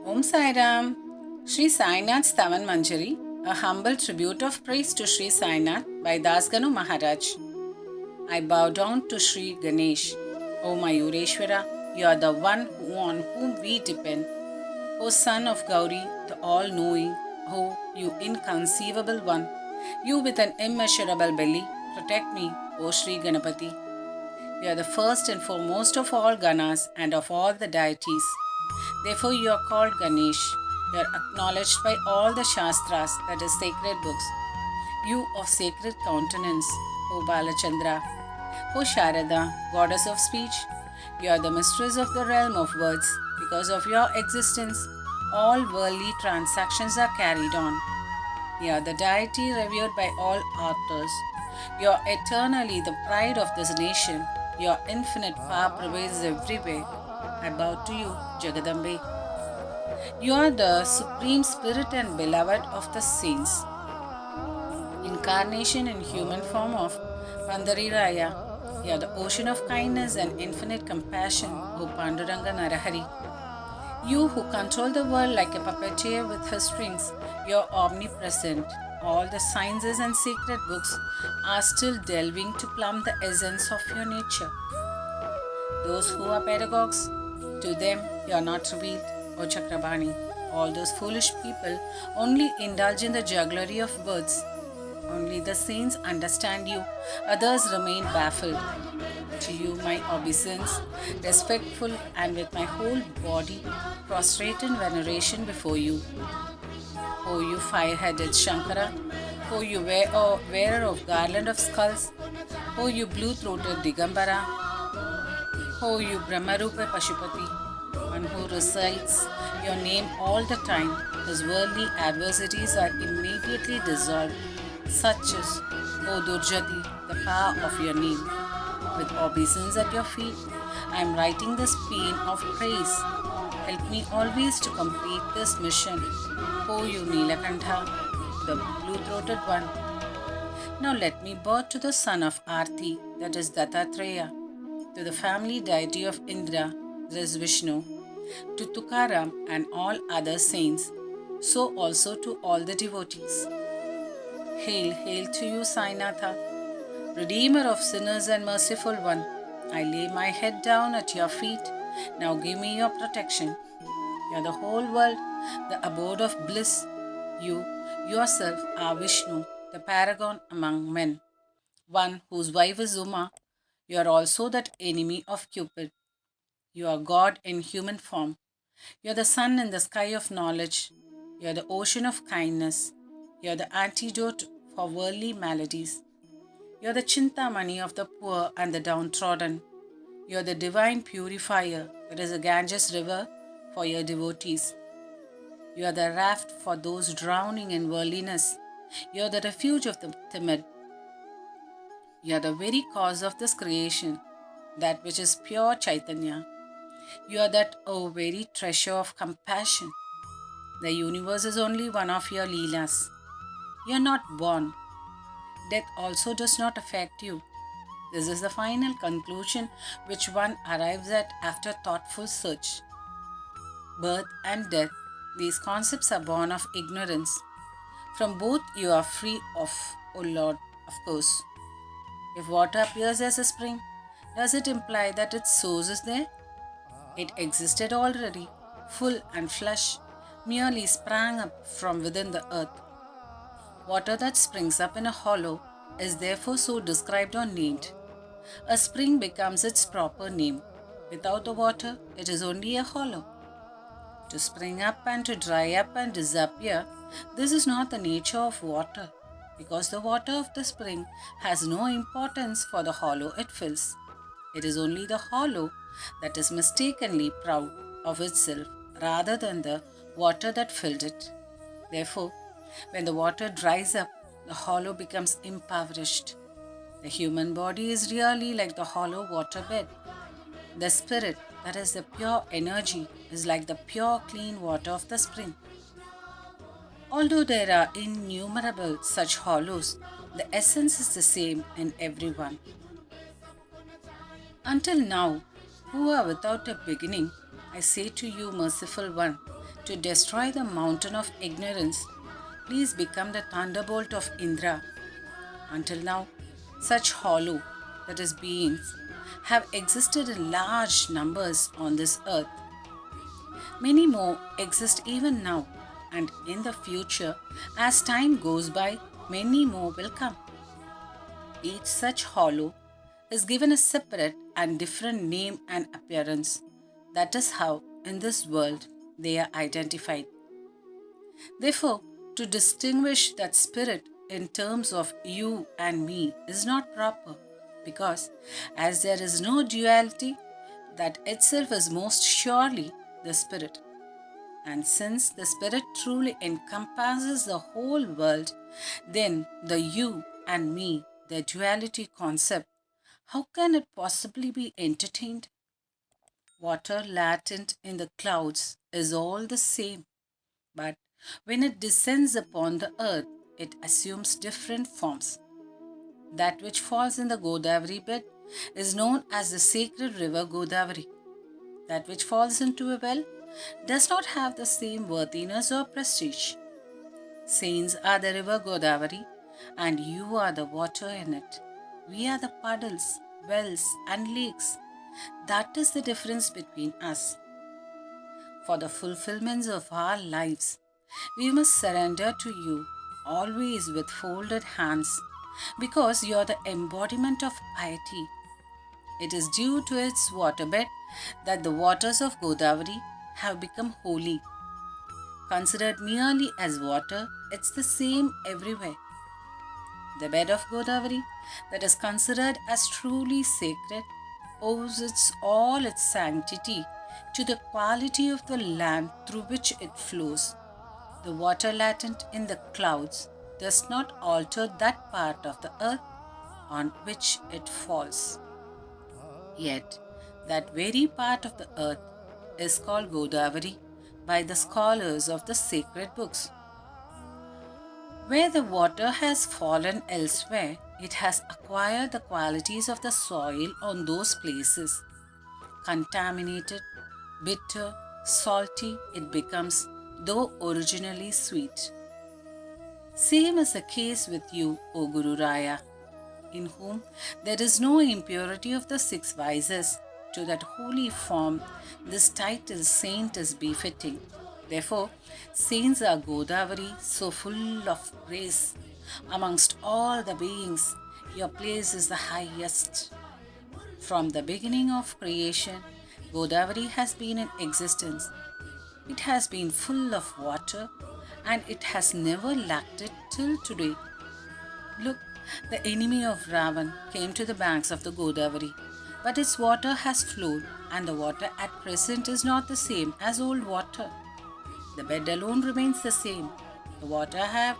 Om Sairam, Sri Sainath Sthavan Manjari, a humble tribute of praise to Sri Sainath by Dasganu Maharaj. I bow down to Sri Ganesh. O Mayureshwara, you are the one on whom we depend. O Son of Gauri, the all knowing, O you inconceivable one, you with an immeasurable belly, protect me, O Sri Ganapati. You are the first and foremost of all Ganas and of all the deities. Therefore, you are called Ganesh. You are acknowledged by all the Shastras, that is, sacred books. You of sacred countenance, O Balachandra. O Sharada, goddess of speech, you are the mistress of the realm of words. Because of your existence, all worldly transactions are carried on. You are the deity revered by all authors. You are eternally the pride of this nation. Your infinite power prevails everywhere. I bow to you, Jagadambe. You are the supreme spirit and beloved of the saints. Incarnation in human form of Pandariraya. You are the ocean of kindness and infinite compassion, O Panduranga Narahari. You who control the world like a puppeteer with her strings, you are omnipresent. All the sciences and sacred books are still delving to plumb the essence of your nature. Those who are pedagogues, to them you are not revealed, O Chakrabani. All those foolish people only indulge in the jugglery of words. Only the saints understand you, others remain baffled. To you, my obeisance, respectful and with my whole body prostrate in veneration before you. O you fire-headed Shankara, O you wearer of garland of skulls, O you blue-throated Digambara, O you Brahmarupa Pashupati, one who recites your name all the time, his worldly adversities are immediately dissolved, such as, O Durjati, the power of your name. With obeisance at your feet, I am writing this paean of praise. Help me always to complete this mission. O you Nilakantha, the blue-throated one. Now let me bow to the son of Arti, that is Dattatreya, to the family deity of Indra, that is Vishnu, to Tukaram and all other saints, so also to all the devotees. Hail, hail to you, Sainatha, Redeemer of sinners and merciful one. I lay my head down at your feet. Now give me your protection. You are the whole world, the abode of bliss. You yourself are Vishnu, the paragon among men, one whose wife is Uma. You are also that enemy of Cupid. You are God in human form. You are the sun in the sky of knowledge. You are the ocean of kindness. You are the antidote for worldly maladies. You are the Chintamani of the poor and the downtrodden. You are the divine purifier. It is a Ganges river for your devotees. You are the raft for those drowning in worldliness. You are the refuge of the timid. You are the very cause of this creation, that which is pure Chaitanya. You are that, very treasure of compassion. The universe is only one of your Leelas. You are not born. Death also does not affect you. This is the final conclusion which one arrives at after thoughtful search. Birth and death, these concepts are born of ignorance. From both you are free of, O Lord, of course. If water appears as a spring, does it imply that its source is there? It existed already, full and flush, merely sprang up from within the earth. Water that springs up in a hollow is therefore so described or named. A spring becomes its proper name. Without the water, it is only a hollow. To spring up and to dry up and disappear, this is not the nature of water, because the water of the spring has no importance for the hollow it fills. It is only the hollow that is mistakenly proud of itself rather than the water that filled it. Therefore, when the water dries up, the hollow becomes impoverished. The human body is really like the hollow waterbed. The spirit, that is the pure energy, is like the pure clean water of the spring. Although there are innumerable such hollows, the essence is the same in everyone. Until now, who are without a beginning, I say to you, merciful one, to destroy the mountain of ignorance, please become the thunderbolt of Indra. Until now, such hollow, that is, beings, have existed in large numbers on this earth. Many more exist even now, and in the future, as time goes by, many more will come. Each such hollow is given a separate and different name and appearance. That is how, in this world, they are identified. Therefore, to distinguish that spirit in terms of you and me is not proper, because as there is no duality, that itself is most surely the spirit. And since the spirit truly encompasses the whole world, then the you and me, the duality concept, how can it possibly be entertained? Water latent in the clouds is all the same, but when it descends upon the earth, it assumes different forms. That which falls in the Godavari bed is known as the sacred river Godavari. That which falls into a well does not have the same worthiness or prestige. Saints are the river Godavari, and you are the water in it. We are the puddles, wells, and lakes. That is the difference between us. For the fulfillments of our lives, we must surrender to you, always with folded hands, because you are the embodiment of piety. It is due to its waterbed that the waters of Godavari have become holy. Considered merely as water, it's the same everywhere. The bed of Godavari, that is considered as truly sacred, owes all its sanctity to the quality of the land through which it flows. The water latent in the clouds does not alter that part of the earth on which it falls. Yet, that very part of the earth is called Godavari by the scholars of the sacred books. Where the water has fallen elsewhere, it has acquired the qualities of the soil on those places. Contaminated, bitter, salty, it becomes, though originally sweet. Same is the case with you, O Guru Raya, in whom there is no impurity of the six vices. To that holy form, this title saint is befitting. Therefore, saints are Godavari, so full of grace. Amongst all the beings, your place is the highest. From the beginning of creation, Godavari has been in existence. It has been full of water and it has never lacked it till today. Look, the enemy of Ravan came to the banks of the Godavari, but its water has flowed, and the water at present is not the same as old water. The bed alone remains the same. The water have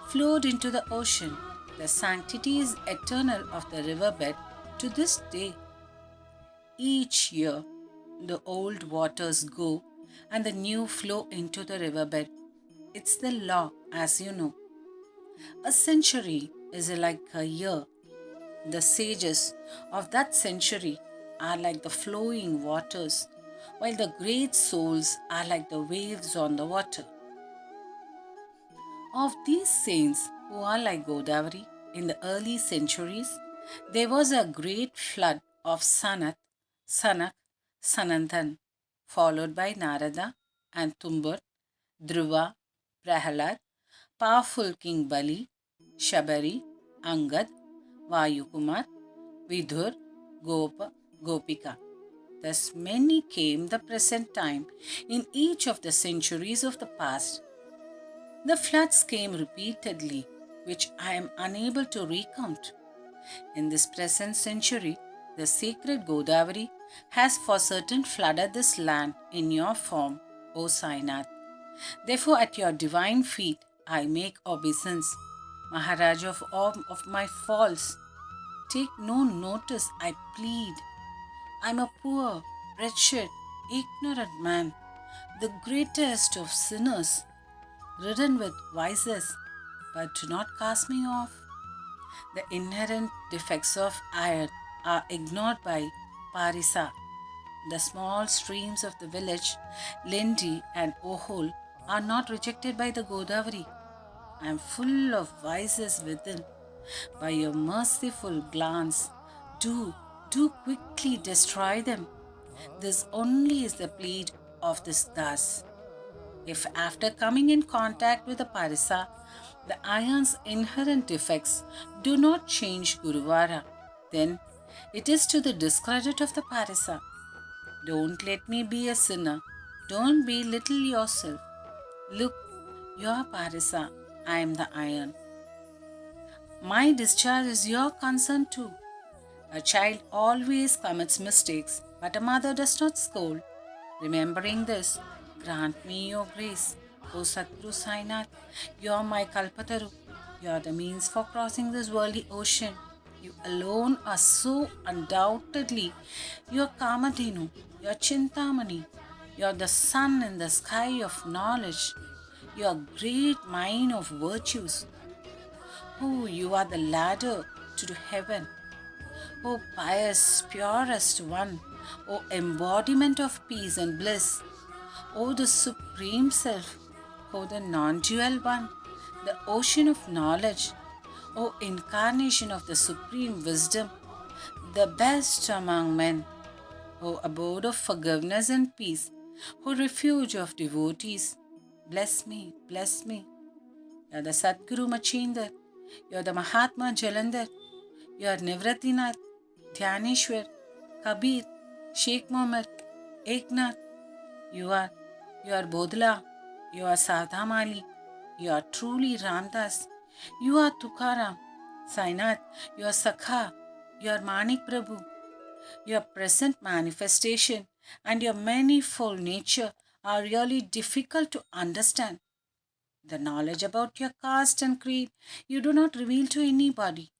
flowed into the ocean. The sanctity is eternal of the riverbed to this day. Each year, the old waters go and the new flow into the riverbed. It's the law, as you know. A century is like a year. The sages of that century are like the flowing waters, while the great souls are like the waves on the water. Of these saints who are like Godavari, in the early centuries, there was a great flood of Sanath, Sanak, Sananthan, followed by Narada and Tumbur, Dhruva, Prahalad, powerful King Bali, Shabari, Angad, Vayukumar, Vidhur, Gopa, Gopika. Thus many came the present time in each of the centuries of the past. The floods came repeatedly, which I am unable to recount. In this present century, the sacred Godavari has for certain flooded this land in your form, O Sainath. Therefore, at your divine feet, I make obeisance, Maharaj of all of my faults. Take no notice, I plead. I am a poor, wretched, ignorant man, the greatest of sinners, ridden with vices, but do not cast me off. The inherent defects of iron are ignored by Parisa, The small streams of the village, Lendi and Ohol, are not rejected by the Godavari. I am full of vices within. By your merciful glance, do quickly destroy them. This only is the plea of this Das. If after coming in contact with the Parisa, the iron's inherent defects do not change Guruvara, then it is to the discredit of the Parisa. Don't let me be a sinner. Don't belittle yourself. Look, you are Parisa, I am the iron. My discharge is your concern too. A child always commits mistakes, but a mother does not scold. Remembering this, grant me your grace. O Satguru Sainath, you are my Kalpataru. You are the means for crossing this worldly ocean. You alone are so undoubtedly your Kamadhenu, your Chintamani. You are the sun in the sky of knowledge. You are great mine of virtues. Oh, you are the ladder to heaven. O pious, purest one, O embodiment of peace and bliss, O the Supreme Self, O the non-dual one, the ocean of knowledge, O incarnation of the Supreme Wisdom, the best among men, O abode of forgiveness and peace, O refuge of devotees, bless me, bless me. You are the Sadguru Machinder, you are the Mahatma Jalandhar, you are Nivratinath, Dhyaneshwar, Kabir, Sheikh Mohammed, Eknath. You are Bodla, you are Sadhamali, you are truly Ramdas, you are Tukaram, Sainath, you are Sakha, you are Manik Prabhu. Your present manifestation and your manifold nature are really difficult to understand. The knowledge about your caste and creed you do not reveal to anybody.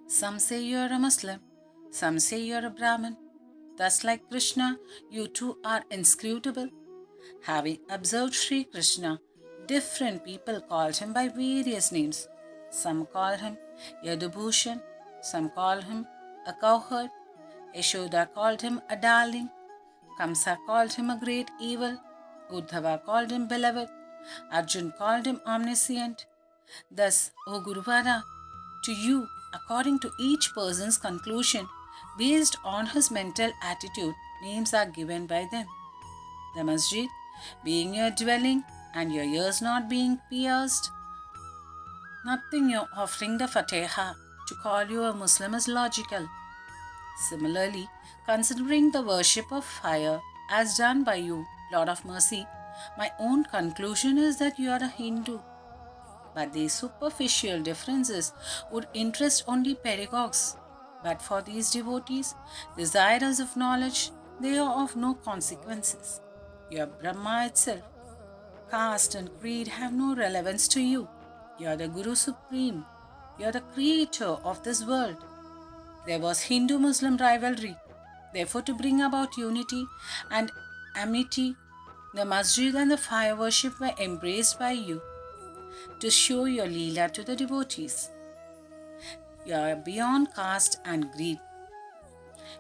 Some say you are a Muslim, some say you are a Brahmin. Thus, like Krishna, you too are inscrutable. Having observed Sri Krishna, different people called him by various names. Some call him Yadubhushan, some call him a cowherd. Yashoda called him a darling. Kamsa called him a great evil. Uddhava called him beloved. Arjun called him omniscient. Thus, O Guruvara, to you, according to each person's conclusion, based on his mental attitude, names are given by them. The masjid being your dwelling and your ears not being pierced, nothing your offering the Fatiha to call you a Muslim is logical. Similarly, considering the worship of fire as done by you, Lord of Mercy, my own conclusion is that you are a Hindu. But these superficial differences would interest only pedagogues. But for these devotees, desirers of knowledge, they are of no consequences. You are Brahma itself. Caste and creed have no relevance to you. You are the Guru Supreme. You are the creator of this world. There was Hindu-Muslim rivalry. Therefore, to bring about unity and amity, the masjid and the fire worship were embraced by you to show your Leela to the devotees. You are beyond caste and greed.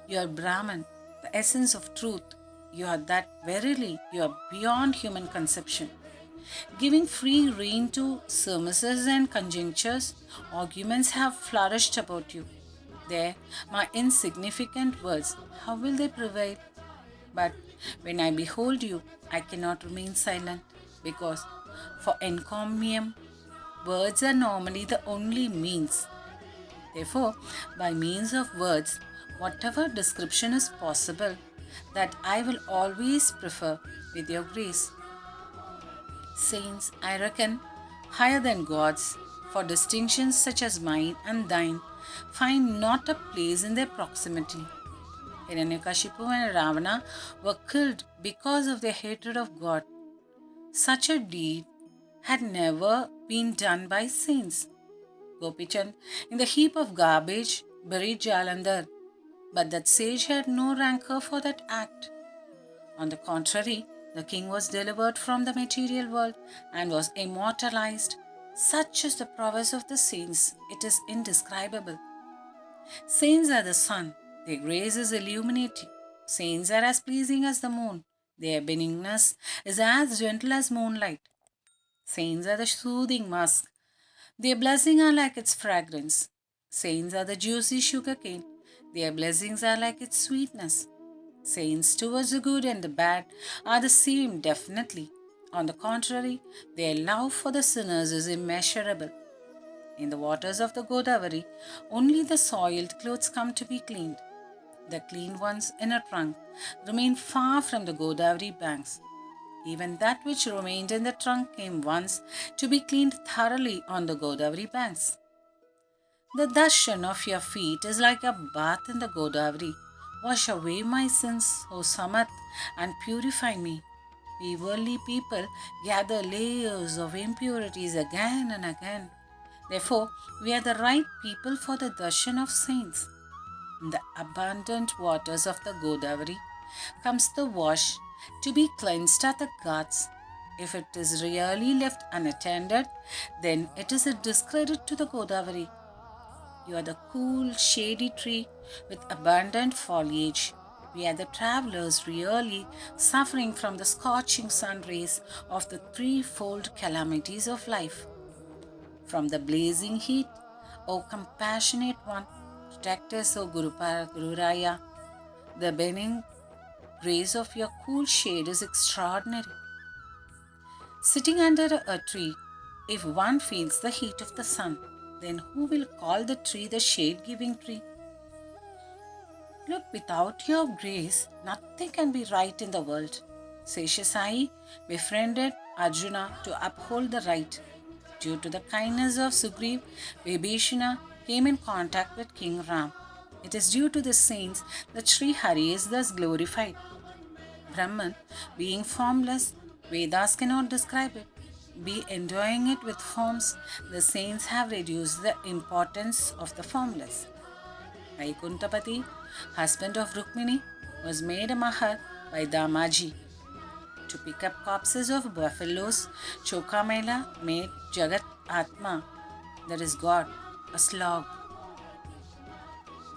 You are Brahman, the essence of truth. You are that verily, you are beyond human conception. Giving free rein to surmises and conjectures, arguments have flourished about you. There, my insignificant words, how will they prevail? But when I behold you, I cannot remain silent, because for encomium, words are normally the only means. Therefore, by means of words, whatever description is possible, that I will always prefer with your grace. Saints, I reckon, higher than gods, for distinctions such as mine and thine find not a place in their proximity. Hiranyakashipu and Ravana were killed because of their hatred of God. Such a deed had never been done by saints. Gopichand, in the heap of garbage, buried Jalandhar, but that sage had no rancor for that act. On the contrary, the king was delivered from the material world and was immortalized. Such is the prowess of the saints, it is indescribable. Saints are the sun, their grace is illuminating. Saints are as pleasing as the moon. Their benignance is as gentle as moonlight. Saints are the soothing musk. Their blessings are like its fragrance. Saints are the juicy sugar cane. Their blessings are like its sweetness. Saints towards the good and the bad are the same, definitely. On the contrary, their love for the sinners is immeasurable. In the waters of the Godavari, only the soiled clothes come to be cleaned. The clean ones in a trunk remain far from the Godavari banks. Even that which remained in the trunk came once to be cleaned thoroughly on the Godavari banks. The darshan of your feet is like a bath in the Godavari. Wash away my sins, O Samat, and purify me. We worldly people gather layers of impurities again and again. Therefore, we are the right people for the darshan of saints. In the abundant waters of the Godavari comes the wash to be cleansed at the ghats. If it is really left unattended, then it is a discredit to the Godavari. You are the cool, shady tree with abundant foliage. We are the travelers really suffering from the scorching sun rays of the threefold calamities of life. From the blazing heat, O compassionate one, protect us, O Gururaya. The benign grace of your cool shade is extraordinary. Sitting under a tree, if one feels the heat of the sun, then who will call the tree the shade-giving tree? Look, without your grace, nothing can be right in the world. Seshasai befriended Arjuna to uphold the right. Due to the kindness of Sugriv, Vibhishana came in contact with King Ram. It is due to the saints that Sri Hari is thus glorified. Brahman, being formless, Vedas cannot describe it. Be enjoying it with forms, the saints have reduced the importance of the formless. Vaikuntapati, husband of Rukmini, was made a mahar by Damaji. To pick up corpses of buffaloes, Chokamela made Jagat Atma, that is God, a slog.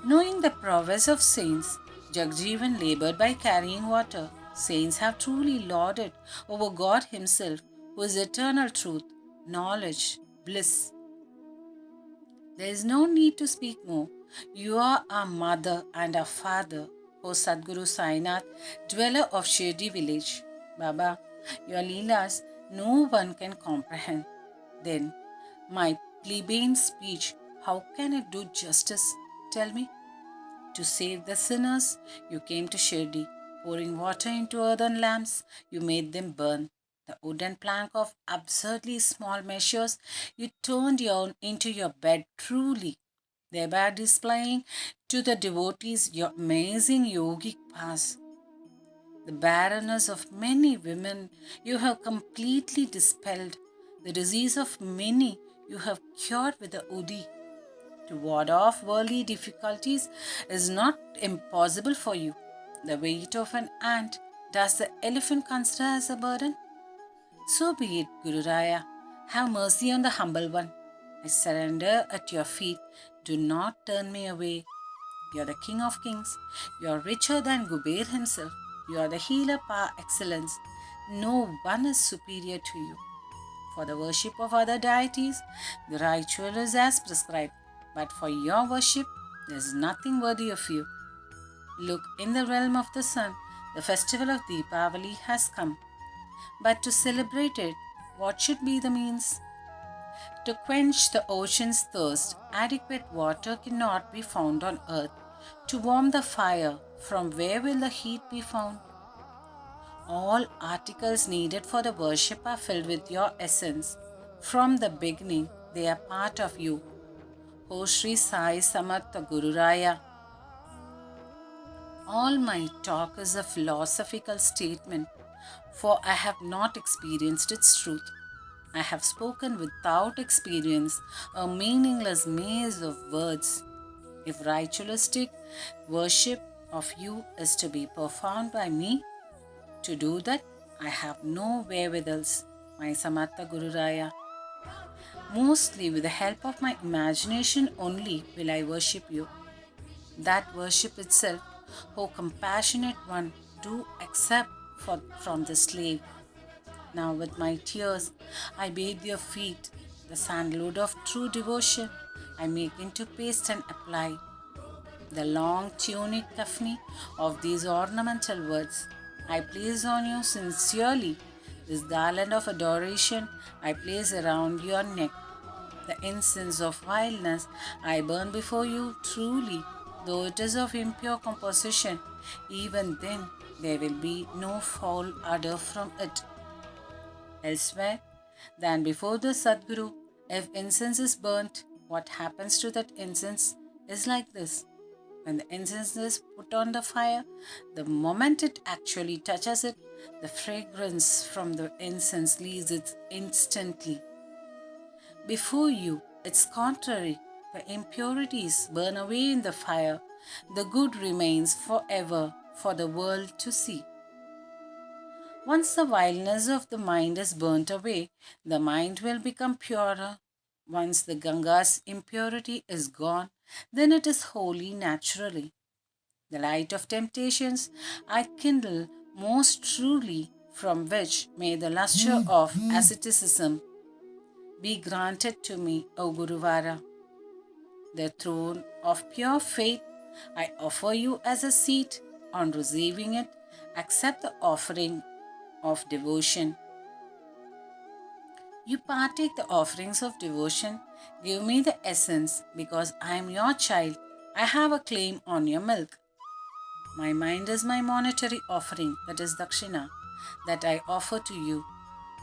Knowing the prowess of saints, Jagjeevan labored by carrying water. Saints have truly lorded over God Himself, who is eternal truth, knowledge, bliss. There is no need to speak more. You are our mother and our father, O Sadguru Sainath, dweller of Shirdi village. Baba, your Leelas no one can comprehend. Then, my plebeian speech, how can it do justice? Tell me. To save the sinners, you came to Shirdi. Pouring water into earthen lamps, you made them burn. The wooden plank of absurdly small measures you turned into your bed truly, thereby displaying to the devotees your amazing yogic powers. The barrenness of many women you have completely dispelled. The disease of many you have cured with the Udi. To ward off worldly difficulties is not impossible for you. The weight of an ant does the elephant consider as a burden? So be it, Guru Raya. Have mercy on the humble one. I surrender at your feet. Do not turn me away. You are the King of Kings. You are richer than Guber himself. You are the healer par excellence. No one is superior to you. For the worship of other deities, the ritual is as prescribed. But for your worship, there is nothing worthy of you. Look, in the realm of the sun, the festival of Deepavali has come. But to celebrate it, what should be the means? To quench the ocean's thirst, adequate water cannot be found on earth. To warm the fire, from where will the heat be found? All articles needed for the worship are filled with your essence. From the beginning, they are part of you. O Sri Sai Samartha Gururaya. All my talk is a philosophical statement, for I have not experienced its truth. I have spoken without experience, a meaningless maze of words. If ritualistic worship of you is to be performed by me, to do that, I have no wherewithals, my Samartha Gururaya. Mostly with the help of my imagination only will I worship you. That worship itself O compassionate one, do accept from the slave. Now with my tears I bathe your feet, the sandalwood of true devotion I make into paste and apply. The long tunic kafni of these ornamental words I place on you sincerely. This garland of adoration I place around your neck. The incense of wildness I burn before you truly, though it is of impure composition, even then there will be no foul odor from it. Elsewhere than before the Sadguru, if incense is burnt, what happens to that incense is like this. When the incense is put on the fire, the moment it actually touches it, the fragrance from the incense leaves it instantly. Before you, it's contrary. The impurities burn away in the fire. The good remains forever for the world to see. Once the vileness of the mind is burnt away, the mind will become purer. Once the Ganga's impurity is gone, then it is holy naturally. The light of temptations I kindle most truly, from which may the lustre of asceticism be granted to me, O Guruvara. The throne of pure faith I offer you as a seat. On receiving it, accept the offering of devotion. You partake the offerings of devotion. Give me the essence, because I am your child. I have a claim on your milk. My mind is my monetary offering, that is dakshina, that I offer to you.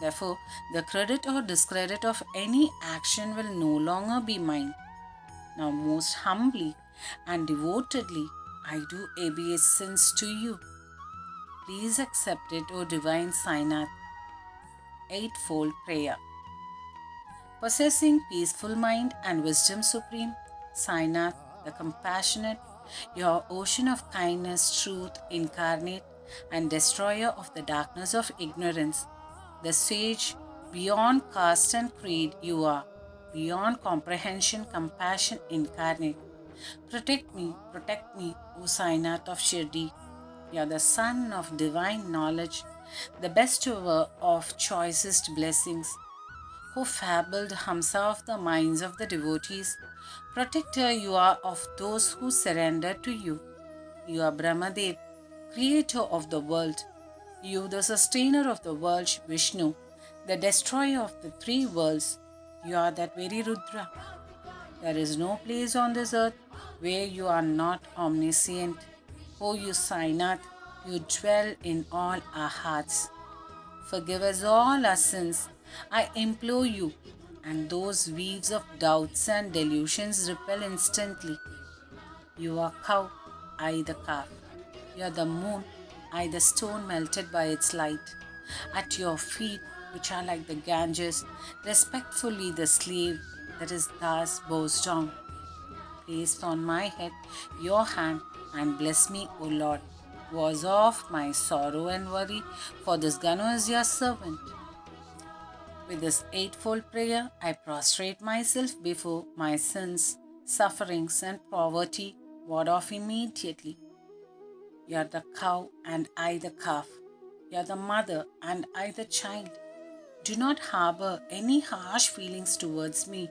Therefore, the credit or discredit of any action will no longer be mine. Now, most humbly and devotedly, I do obeisance to you. Please accept it, O divine Sainath. Eightfold prayer. Possessing peaceful mind and wisdom supreme, Sainath, the compassionate, your ocean of kindness, truth incarnate, and destroyer of the darkness of ignorance, the sage beyond caste and creed you are, beyond comprehension, compassion incarnate. Protect me, O Sainath of Shirdi. You are the son of divine knowledge, the bestower of choicest blessings, who fabled Hamsa of the minds of the devotees. Protector you are of those who surrender to you. You are Brahmadev, creator of the world. You, the sustainer of the world, Vishnu, the destroyer of the three worlds. You are that very Rudra. There is no place on this earth where you are not omniscient. O you Sainath, you dwell in all our hearts. Forgive us all our sins, I implore you, and those weaves of doubts and delusions repel instantly. You are cow, I the calf. You are the moon, I the stone melted by its light. At your feet, which are like the Ganges, respectfully the slave that is thus bows down. Place on my head your hand and bless me, O Lord. Was off my sorrow and worry, for this Ganu is your servant. With this eightfold prayer, I prostrate myself before my sins, sufferings, and poverty ward off immediately. You are the cow and I the calf. You are the mother and I the child. Do not harbor any harsh feelings towards me.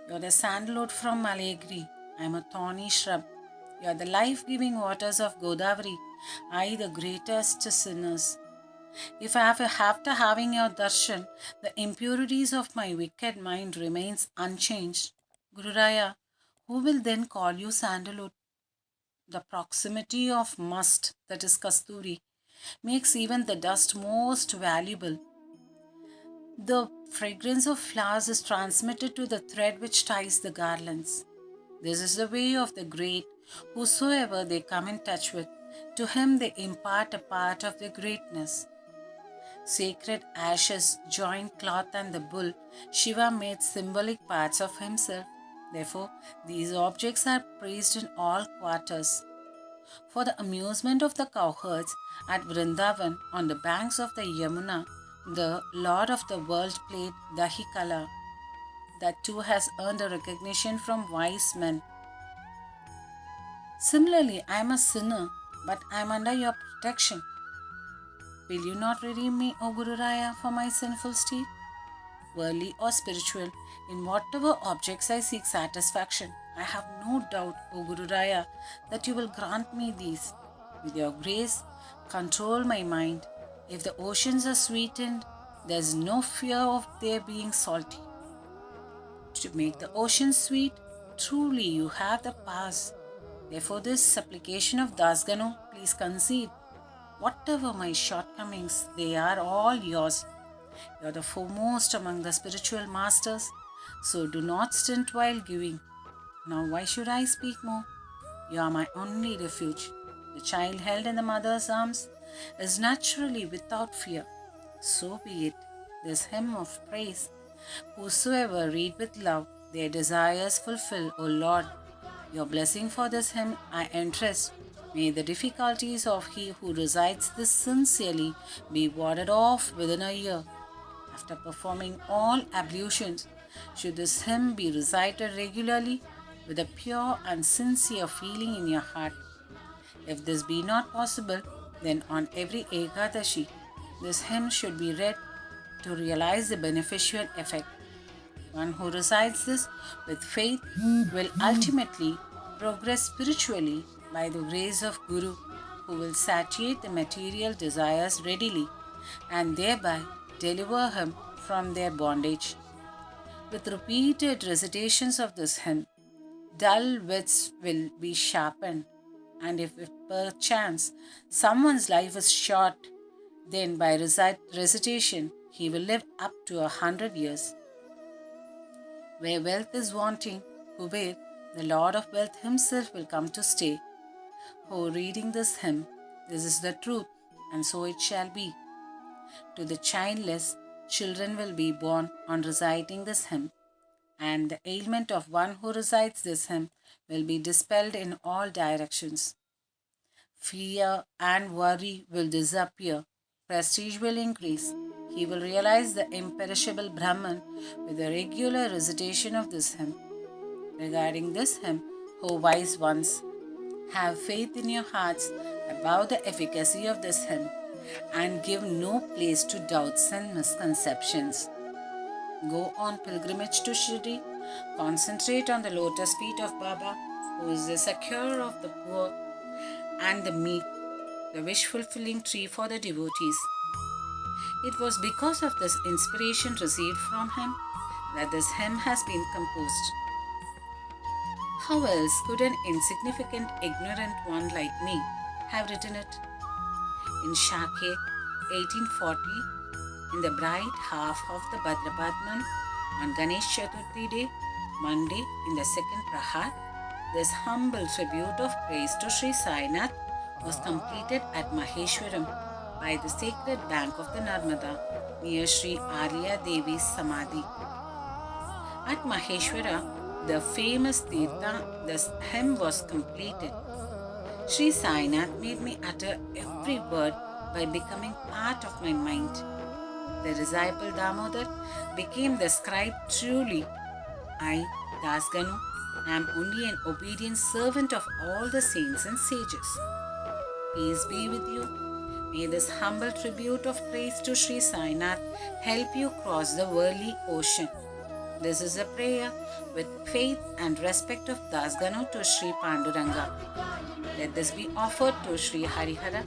You are the sandalwood from Malaygiri. I am a thorny shrub. You are the life-giving waters of Godavari. I the greatest sinners. If after having your darshan, the impurities of my wicked mind remains unchanged, Guru Raya, who will then call you sandalwood? The proximity of must, that is kasturi, makes even the dust most valuable. The fragrance of flowers is transmitted to the thread which ties the garlands. This is the way of the great. Whosoever they come in touch with, to him they impart a part of their greatness. Sacred ashes, joint cloth, and the bull, Shiva made symbolic parts of himself. Therefore, these objects are praised in all quarters. For the amusement of the cowherds at Vrindavan on the banks of the Yamuna, the Lord of the world played Dahikala. That too has earned a recognition from wise men. Similarly, I am a sinner, but I am under your protection. Will you not redeem me, O Guru Raya, for my sinful state? Worldly or spiritual, in whatever objects I seek satisfaction, I have no doubt, O Guru Raya, that you will grant me these. With your grace, control my mind. If the oceans are sweetened, there is no fear of their being salty. To make the ocean sweet, truly you have the powers. Therefore, this supplication of Dasganu, please concede. Whatever my shortcomings, they are all yours. You are the foremost among the spiritual masters, so do not stint while giving. Now, why should I speak more? You are my only refuge. The child held in the mother's arms is naturally without fear. So be it. This hymn of praise. Whosoever read with love, their desires fulfill, O Lord. Your blessing for this hymn I entrust. May the difficulties of he who recites this sincerely be warded off within a year. After performing all ablutions, should this hymn be recited regularly with a pure and sincere feeling in your heart. If this be not possible, then on every Ekadashi, this hymn should be read to realize the beneficial effect. One who recites this with faith will ultimately progress spiritually by the grace of Guru, who will satiate the material desires readily and thereby deliver him from their bondage. With repeated recitations of this hymn, dull wits will be sharpened, and if perchance someone's life is short, then by recitation he will live up to 100 years. Where wealth is wanting, Kuber, the Lord of Wealth himself will come to stay. Oh, reading this hymn, this is the truth, and so it shall be. To the childless, children will be born on reciting this hymn, and the ailment of one who recites this hymn will be dispelled in all directions. Fear and worry will disappear, prestige will increase. He will realize the imperishable Brahman with the regular recitation of this hymn. Regarding this hymn, O wise ones, have faith in your hearts about the efficacy of this hymn and give no place to doubts and misconceptions. Go on pilgrimage to Shirdi, concentrate on the lotus feet of Baba, who is the succor of the poor and the meek, the wish-fulfilling tree for the devotees. It was because of this inspiration received from him that this hymn has been composed. How else could an insignificant, ignorant one like me have written it? In Shakhe, 1840, in the bright half of the Bhadrapadman, on Ganesh Chaturthi day, Monday in the second Prahar, this humble tribute of praise to Sri Sainath was completed at Maheshwaram by the sacred bank of the Narmada near Sri Arya Devi's Samadhi. At Maheshwara, the famous Tirtha, this hymn was completed. Sri Sainath made me utter every word by becoming part of my mind. The disciple Damodar became the scribe truly. I, Dasganu, am only an obedient servant of all the saints and sages. Peace be with you. May this humble tribute of praise to Sri Sainath help you cross the worldly ocean. This is a prayer with faith and respect of Dasganu to Sri Panduranga. Let this be offered to Sri Harihara.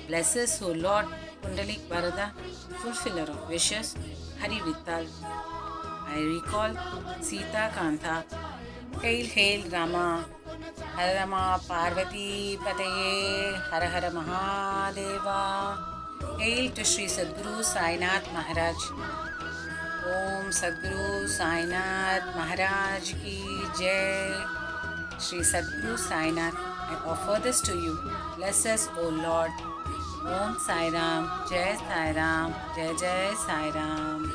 Bless us, O Lord, Kundalik Varada, fulfiller of wishes, Hari Vittal. I recall Sita Kanta. Hail, hail Rama. Hare Rama Parvati Pataye. Hara Hara Mahadeva. Hail to Sri Sadguru Sainath Maharaj. Om Sadguru Sainath Maharaj Ki Jai. Sri Sadguru Sainath, I offer this to you. Bless us, O Lord. Om Sairam, Jai Sairam, Jai Jai Sairam.